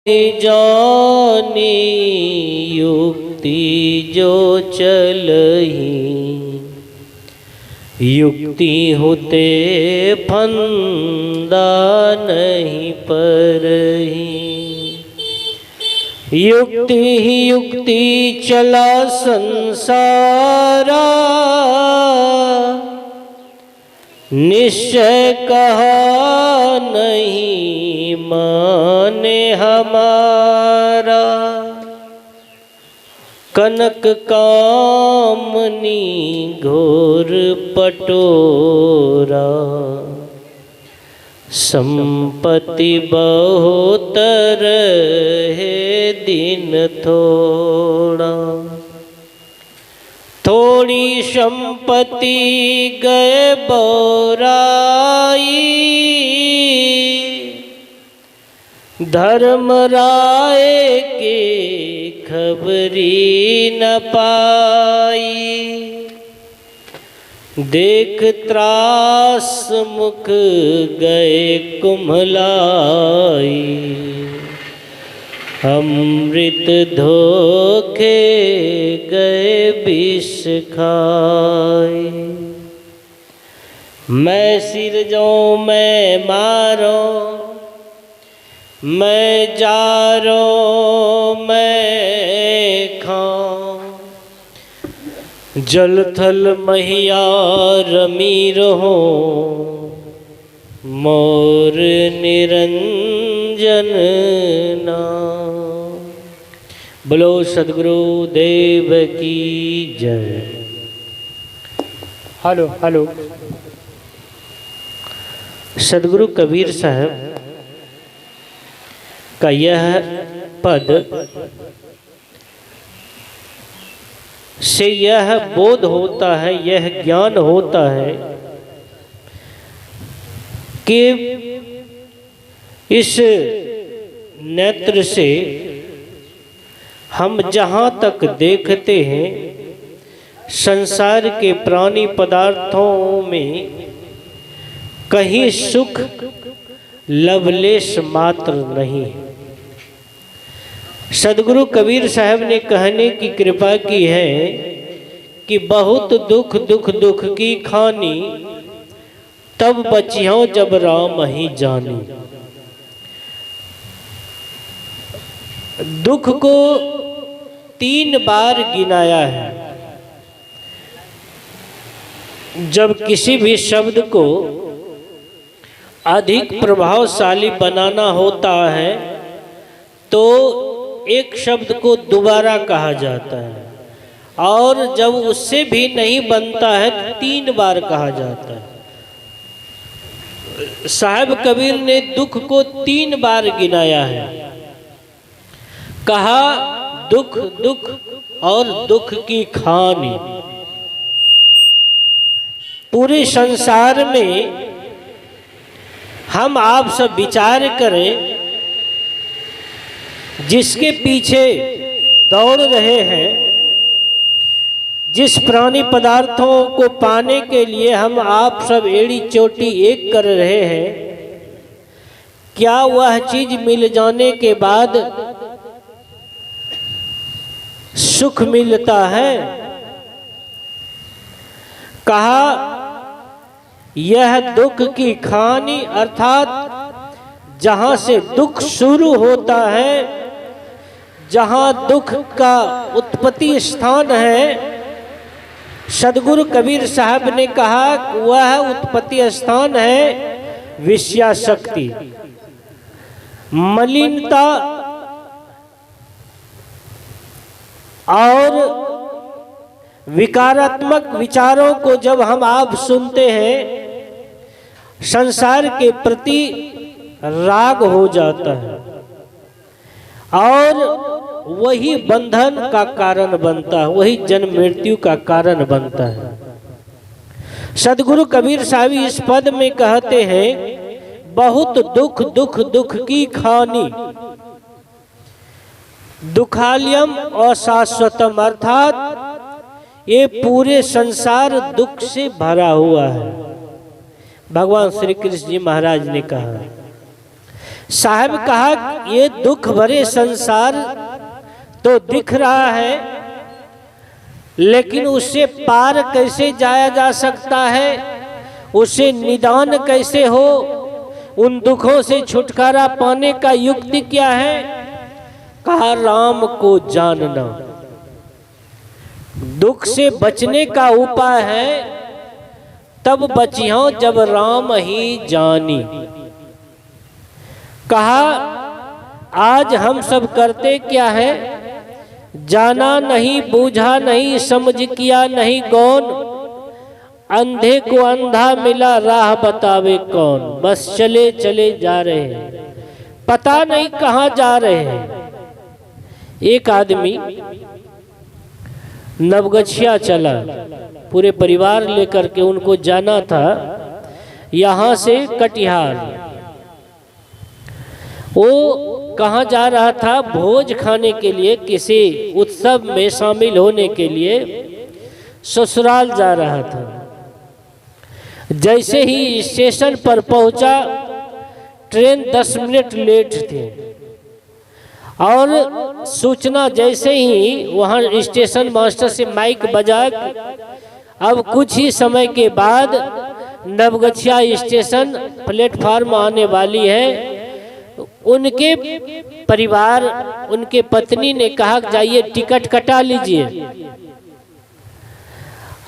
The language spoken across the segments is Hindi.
जानी युक्ति जो चलही, युक्ति होते फंदा नहीं परही। युक्ति ही युक्ति चला संसारा, निश्चय कहा नहीं माने हमारा। कनक कामनी घोर पटोरा, संपत्ति बहुत रहे दिन थोड़ा। थोड़ी संपत्ति गए बोराई, धर्मराय के खबरी न पाई। देख त्रास मुख गए कुम्हलाई, अमृत धोखे गए विष खाए। मैं सिर जाऊं मैं मारो, मैं जारो मैं खाऊं। जल थल मैया रमी रहो, मोर निरंजन नाम। बोलो सद्गुरु देव की जय। Hello hello. सद्गुरु कबीर साहब का यह पद से यह बोध होता है, यह ज्ञान होता है कि इस नेत्र से हम जहाँ तक देखते हैं संसार के प्राणी पदार्थों में कहीं सुख लवलेश मात्र नहीं है। सद्गुरु कबीर साहब ने कहने की कृपा की है कि बहुत दुख दुख दुख की खानी, तब बचियों जब राम ही जानी। दुख को 3 बार गिनाया है। जब किसी भी शब्द को अधिक प्रभावशाली बनाना होता है तो एक शब्द को दोबारा कहा जाता है, और जब उससे भी नहीं बनता है तो 3 बार कहा जाता है। साहब कबीर ने दुख को 3 बार गिनाया है। कहा दुख दुख और दुख की खानी। पूरे संसार में हम आप सब विचार करें, जिसके पीछे दौड़ रहे हैं, जिस प्राणी पदार्थों को पाने के लिए हम आप सब एड़ी चोटी एक कर रहे हैं, क्या वह चीज मिल जाने के बाद सुख मिलता है? कहा यह दुख की खानी, अर्थात जहां से दुख शुरू होता है, जहां दुख का उत्पत्ति स्थान है, सद्गुरु कबीर साहब ने कहा वह उत्पत्ति स्थान है विषयाशक्ति, मलिनता और विकारात्मक विचारों को जब हम आप सुनते हैं, संसार के प्रति राग हो जाता है और वही बंधन का कारण बनता है, वही जन्म मृत्यु का कारण बनता है। सद्गुरु कबीर साहब इस पद में कहते हैं बहुत दुख दुख दुख की खानी, दुखालयम अशाश्वतम, अर्थात ये पूरे संसार दुख से भरा हुआ है। भगवान श्री कृष्ण जी महाराज ने कहा। साहब कहा ये दुख भरे संसार तो दिख रहा है, लेकिन उससे पार कैसे जाया जा सकता है, उसे निदान कैसे हो, उन दुखों से छुटकारा पाने का युक्ति क्या है? कहा राम को जानना। दुख से बचने का उपाय है तब बचियो जब राम ही जानी। कहा आज हम सब करते क्या है, जाना नहीं, बूझा नहीं, समझ किया नहीं गौन, अंधे को अंधा मिला राह बतावे कौन। बस चले चले जा रहे हैं, पता नहीं कहाँ जा रहे हैं। एक आदमी नवगछिया चला, पूरे परिवार लेकर के, उनको जाना था यहाँ से कटिहार। वो कहाँ जा रहा था? भोज खाने के लिए, किसी उत्सव में शामिल होने के लिए ससुराल जा रहा था। जैसे ही स्टेशन पर पहुंचा, ट्रेन 10 मिनट लेट थी और सूचना जैसे ही वहां स्टेशन मास्टर से माइक बजा, अब कुछ ही समय के बाद नवगछिया स्टेशन प्लेटफार्म आने वाली है। उनके परिवार, उनके पत्नी ने कहा जाइए टिकट कटा लीजिए,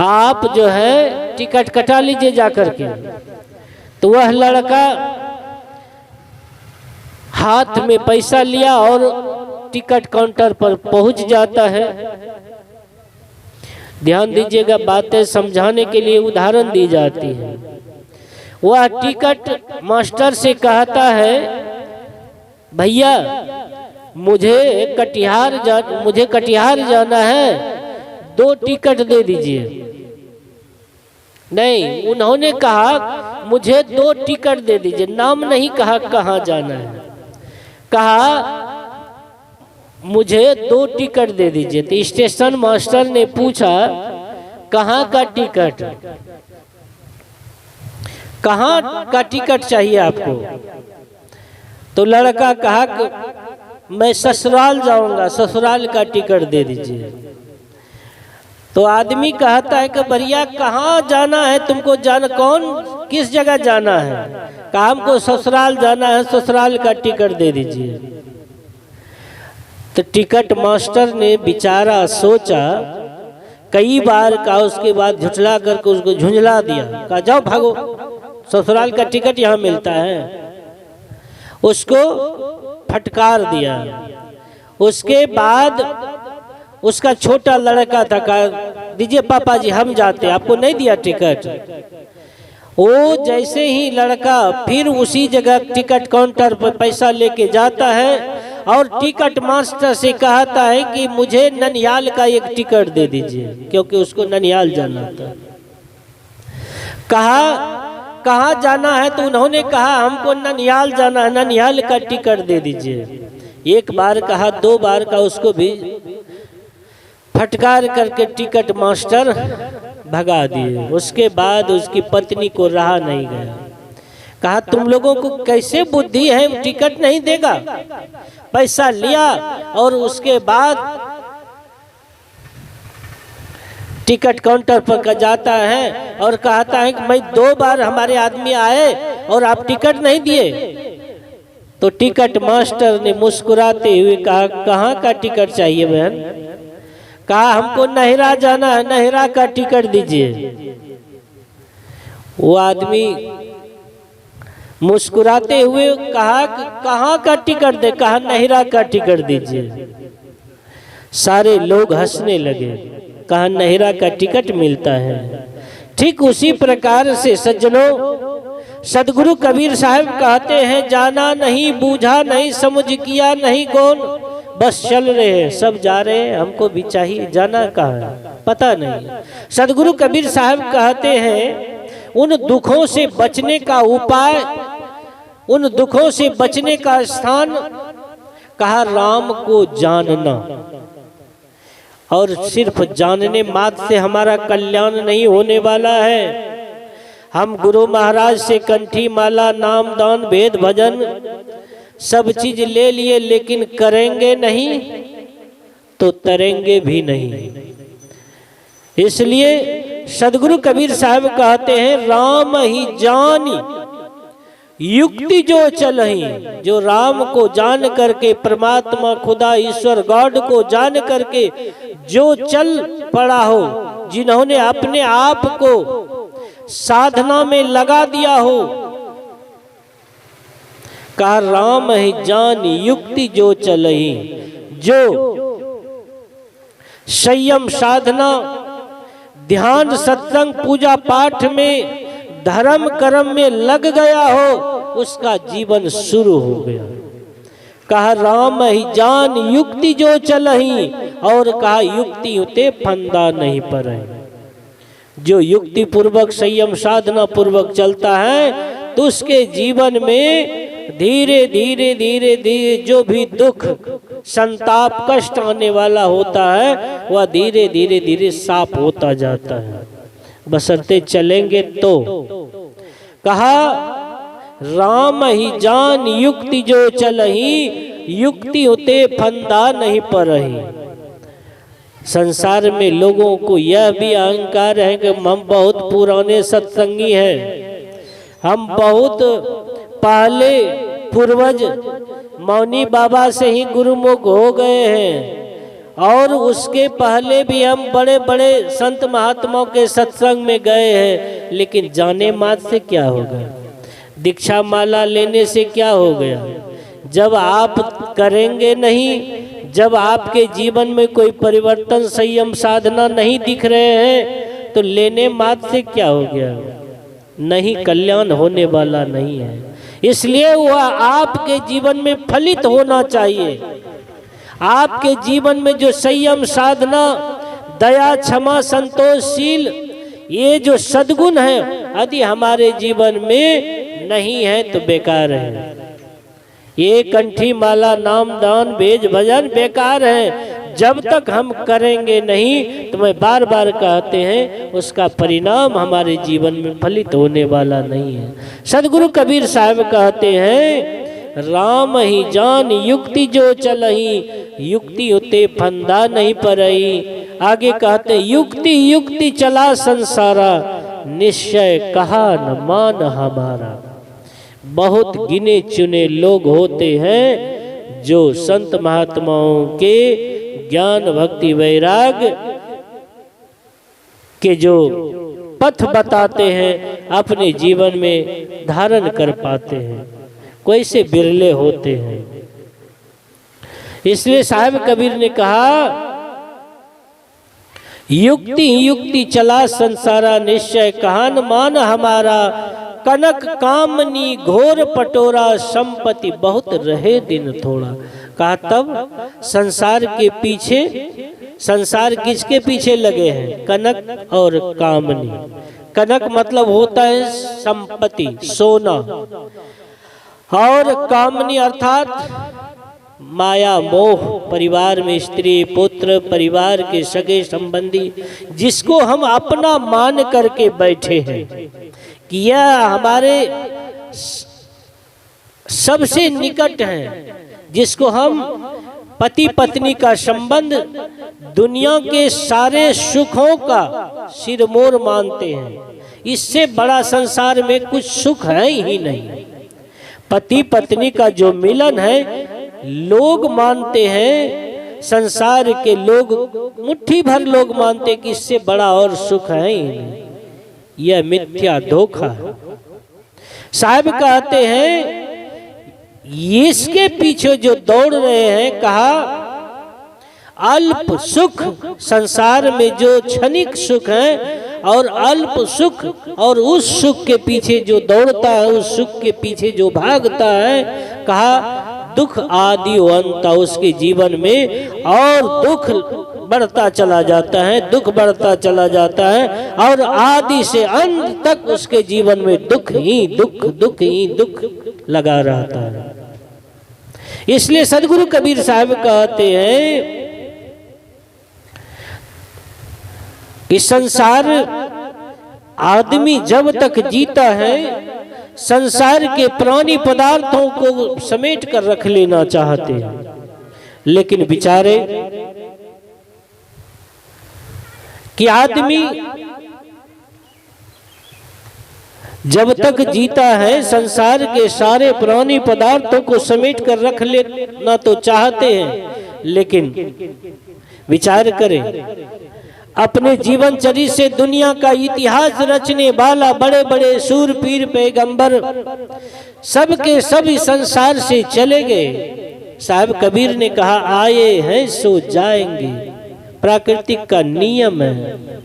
आप जो है टिकट कटा लीजिए जाकर के। तो वह लड़का हाथ में पैसा लिया और टिकट काउंटर पर पहुंच जाता है। ध्यान दीजिएगा, बातें समझाने के लिए उदाहरण दी जाती है। वह टिकट मास्टर से कहता है, भैया मुझे कटिहार जाना है, 2 टिकट दे दीजिए। नहीं, उन्होंने कहा मुझे 2 टिकट दे दीजिए, नाम नहीं कहा कहाँ जाना है, कहा मुझे 2 टिकट दे दीजिए। तो स्टेशन मास्टर ने पूछा कहाँ का टिकट, कहाँ का टिकट चाहिए आपको? तो लड़का कहा कि मैं ससुराल जाऊंगा, ससुराल का टिकट दे दीजिए। तो आदमी कहता है कि भैया कहाँ जाना है तुमको, जाना कौन, किस जगह जाना है? कहा हमको ससुराल जाना है, ससुराल का टिकट दे दीजिए। तो टिकट मास्टर ने बेचारा सोचा कई बार का, उसके बाद झुठला करके उसको झुंझला दिया, कहा जाओ भागो, ससुराल का टिकट यहाँ मिलता है। उसको फटकार दिया। उसके बाद उसका छोटा लड़का था, कहा दीजिए पापा जी हम जाते, आपको नहीं दिया टिकट। वो जैसे ही लड़का फिर उसी जगह टिकट काउंटर पर पैसा लेके जाता है और टिकट मास्टर से कहता है कि मुझे ननिहाल का एक टिकट दे दीजिए, क्योंकि उसको ननिहाल जाना था। कहा कहाँ जाना है? तो उन्होंने कहा हमको ननिहाल जाना है, ननिहाल का टिकट दे दीजिए। एक बार कहा, 2 बार का, उसको भी फटकार करके टिकट मास्टर भगा दिए। उसके बाद उसकी पत्नी को रहा नहीं गया। कहा तुम लोगों को कैसे बुद्धि है, टिकट नहीं देगा? पैसा लिया और उसके बाद टिकट काउंटर पर जाता है और कहता है कि मैं 2 बार हमारे आदमी आए और आप टिकट नहीं दिए। तो टिकट मास्टर ने मुस्कुराते हुए कहा कहाँ का टिकट चाहिए बहन? कहा हमको नहिरा जाना है, नहिरा का टिकट दीजिए। वो आदमी मुस्कुराते हुए कहा कहाँ का टिकट दे? कहा नहिरा का टिकट दीजिए। सारे लोग हंसने लगे, कहा नहिरा का टिकट मिलता है। ठीक उसी प्रकार से सज्जनों, सदगुरु कबीर साहब कहते हैं जाना नहीं, बूझा नहीं, समझ किया नहीं कौन, बस चल रहे हैं, सब जा रहे हैं, हमको भी चाहिए, जाना कहाँ है पता नहीं। सदगुरु कबीर साहब कहते हैं उन दुखों से बचने का उपाय, उन दुखों से बचने का स्थान, कहा राम को जानना। और सिर्फ जानने मात्र से हमारा कल्याण नहीं होने वाला है। हम गुरु महाराज से कंठी माला, नाम दान, वेद भजन सब चीज ले लिए लेकिन करेंगे नहीं तो तरेंगे भी नहीं। इसलिए सदगुरु कबीर साहब कहते हैं, राम ही जानी युक्ति जो चलही। जो राम को जान करके, परमात्मा खुदा ईश्वर गॉड को जान करके जो चल पड़ा हो, जिन्होंने अपने आप को साधना में लगा दिया हो, कहा राम ही जान युक्ति जो चलही। जो संयम साधना, ध्यान, सत्संग, पूजा पाठ में, धर्म कर्म में लग गया हो, उसका जीवन शुरू हो गया। कहा राम ही जान युक्ति जो चलही, और कहा युक्ति उते फंदा नहीं पड़े। जो युक्ति पूर्वक संयम साधना पूर्वक चलता है तो उसके जीवन में धीरे धीरे धीरे धीरे जो भी दुख संताप कष्ट आने वाला होता है वह धीरे धीरे धीरे साफ होता जाता है, बशर्ते चलेंगे तो। कहा राम ही जान युक्ति जो चलही, युक्ति उते फंदा नहीं पड़ही। संसार में लोगों को यह भी अहंकार है कि हम बहुत पुराने सत्संगी हैं, हम बहुत पहले पूर्वज मौनी बाबा से ही गुरुमुख हो गए हैं, और उसके पहले भी हम बड़े बड़े संत महात्माओं के सत्संग में गए हैं, लेकिन जाने मात्र से क्या होगा, दीक्षा माला लेने से क्या हो गया। जब आप करेंगे नहीं, जब आपके जीवन में कोई परिवर्तन संयम साधना नहीं दिख रहे हैं, तो लेने मात्र से क्या हो गया, नहीं, कल्याण होने वाला नहीं है। इसलिए वह आपके जीवन में फलित होना चाहिए। आपके जीवन में जो संयम साधना, दया, क्षमा, संतोषशील, ये जो सद्गुण है, यदि हमारे जीवन में नहीं है तो बेकार है। ये कंठी माला नाम दान भेज भजन बेकार है। जब तक हम करेंगे नहीं तो मैं बार बार कहते हैं उसका परिणाम हमारे जीवन में फलित होने वाला नहीं है। सदगुरु कबीर साहब कहते हैं राम ही जान युक्ति जो चलही, युक्ति उते फंदा नहीं पड़ई। आगे कहते युक्ति युक्ति चला संसारा, निश्चय कहा न मान हमारा। बहुत गिने चुने लोग होते हैं जो संत महात्माओं के ज्ञान भक्ति वैराग के जो पथ बताते हैं अपने जीवन में धारण कर पाते हैं, कोई से बिरले होते हैं। इसलिए साहब कबीर ने कहा युक्ति युक्ति चला संसारा, निश्चय कहान मान हमारा। कनक कामनी घोर पटोरा, संपत्ति बहुत रहे दिन थोड़ा। कहा तब संसार के पीछे, संसार किसके पीछे लगे हैं, कनक और कामनी। कनक मतलब होता है संपत्ति, सोना, और कामनी अर्थात माया मोह, परिवार में स्त्री पुत्र, परिवार के सगे संबंधी, जिसको हम अपना मान करके बैठे हैं कि यह हमारे सबसे निकट हैं, जिसको हम पति पत्नी का संबंध दुनिया के सारे सुखों का सिरमौर मानते हैं। इससे बड़ा संसार में कुछ सुख है ही नहीं। पति पत्नी का जो मिलन है लोग मानते हैं, संसार के लोग मुट्ठी भर लोग मानते हैं कि इससे बड़ा और सुख है ही नहीं। यह मिथ्या धोखा है। साहब कहते हैं इसके पीछे जो दौड़ रहे हैं, कहा अल्प सुख, संसार में जो क्षणिक सुख है और अल्प सुख, और उस सुख के पीछे जो दौड़ता है, उस सुख के पीछे जो भागता है, कहा दुख आदि अंत, उसके जीवन में और दुख बढ़ता चला जाता है, दुख बढ़ता चला जाता है, और आदि से अंत तक उसके जीवन में दुख ही दुख, दुख ही दुख लगा रहता है। इसलिए सदगुरु कबीर साहब कहते हैं कि संसार आदमी जब तक जीता है संसार के पुरानी पदार्थों को समेट कर रख लेना चाहते हैं, लेकिन बेचारे कि आदमी जब तक जीता है संसार के सारे पुरानी पदार्थों को समेट कर रख लेना तो चाहते हैं, लेकिन विचार करें अपने जीवन चरित्र से दुनिया का इतिहास रचने वाला बड़े बड़े सूर पीर पैगंबर सबके सभी संसार से चले गए। साहब कबीर ने कहा आए हैं सो जाएंगे, प्राकृतिक का नियम है।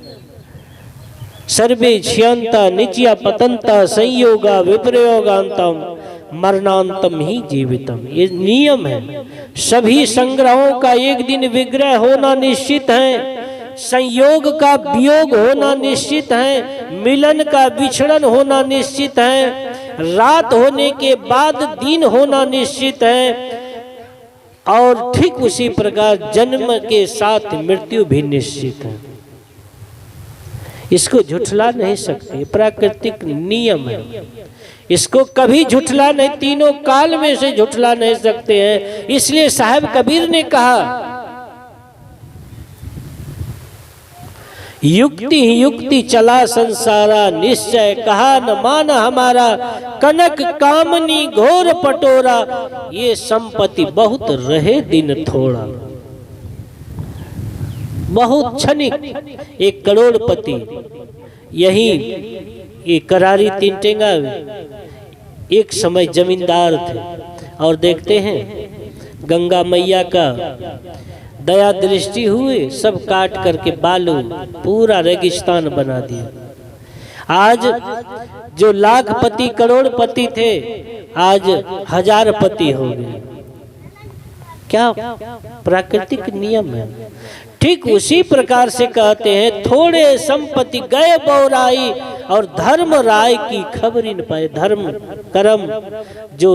सर्वे क्षयंता नित्या पतंता संयोगा विप्रयोगांतम मरणांतम ही जीवितम, ये नियम है। सभी संग्रहों का एक दिन विग्रह होना निश्चित है, संयोग का वियोग होना निश्चित है, मिलन का विछड़न होना निश्चित है, रात होने के बाद दिन होना निश्चित है, और ठीक उसी प्रकार जन्म के साथ मृत्यु भी निश्चित है। इसको झुठला नहीं सकते, प्राकृतिक नियम है, इसको कभी झुठला नहीं, तीनों काल में से झुठला नहीं सकते हैं। इसलिए साहब कबीर ने कहा युक्ति ही युक्ति चला संसारा, निश्चय कहा न मान हमारा, कनक कामनी घोर पटोरा, ये संपत्ति बहुत रहे दिन थोड़ा। बहुत क्षणिक एक करोड़पति यही ये करारी तीन टेंगा एक समय जमींदार थे, और देखते हैं गंगा मैया का दया दृष्टि हुई, सब काट करके बालू पूरा रेगिस्तान बना दिया। आज जो लाखपति करोड़पति थे आज हजारपति हो गए। क्या प्राकृतिक नियम है। ठीक उसी प्रकार से कहते हैं थोड़े संपत्ति गए बौराई, और धर्म राय की खबर ही न पाए। धर्म कर्म जो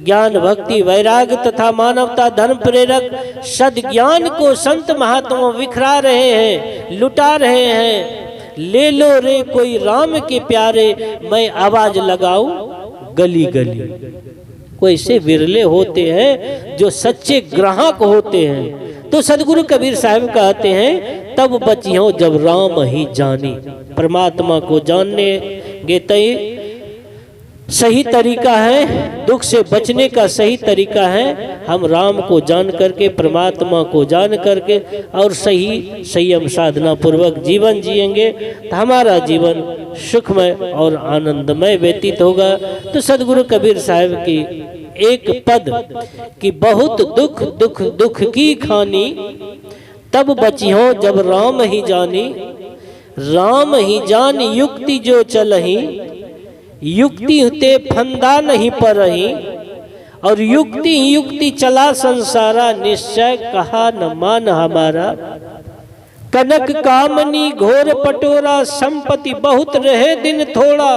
ज्ञान भक्ति वैराग्य तथा मानवता धर्म प्रेरक सद्ज्ञान को संत महात्मा बिखरा रहे हैं, लुटा रहे हैं। ले लो रे कोई राम के प्यारे, मैं आवाज लगाऊं गली गली। कोई से विरले होते हैं जो सच्चे ग्राहक होते हैं। तो सदगुरु कबीर साहब कहते हैं तब बचियो जब राम ही जानी। परमात्मा को जानने गे तय सही तरीका है, दुख से बचने का सही तरीका है हम राम को जान करके, परमात्मा को जान करके और सही संयम साधना पूर्वक जीवन जिएंगे तो हमारा जीवन सुखमय और आनंदमय व्यतीत होगा। तो सदगुरु कबीर साहब की एक पद कि बहुत दुख दुख दुख की खानी, तब बचियो जब राम ही जानी। राम ही जान युक्ति जो चलही, युक्ति ते फंदा नहीं पर रही, और युक्ति युक्ति चला संसारा, निश्चय कहा न मान हमारा। कनक कामनी घोर पटोरा, संपत्ति बहुत रहे दिन थोड़ा,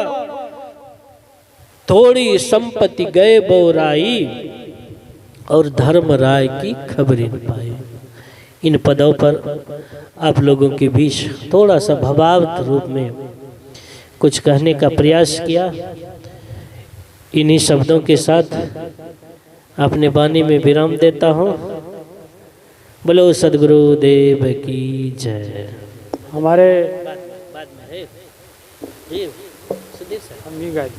थोड़ी संपत्ति गए बौराई, और धर्म राय की खबर न पाई। इन पदों पर आप लोगों के बीच थोड़ा सा भावार्थ रूप में कुछ कहने का प्रयास किया। इन्हीं शब्दों के साथ अपने वाणी में विराम देता हूँ। बोलो सदगुरु देव की जय। हमारे बाद में है। जी, सुधीर सर। हम भी गाए।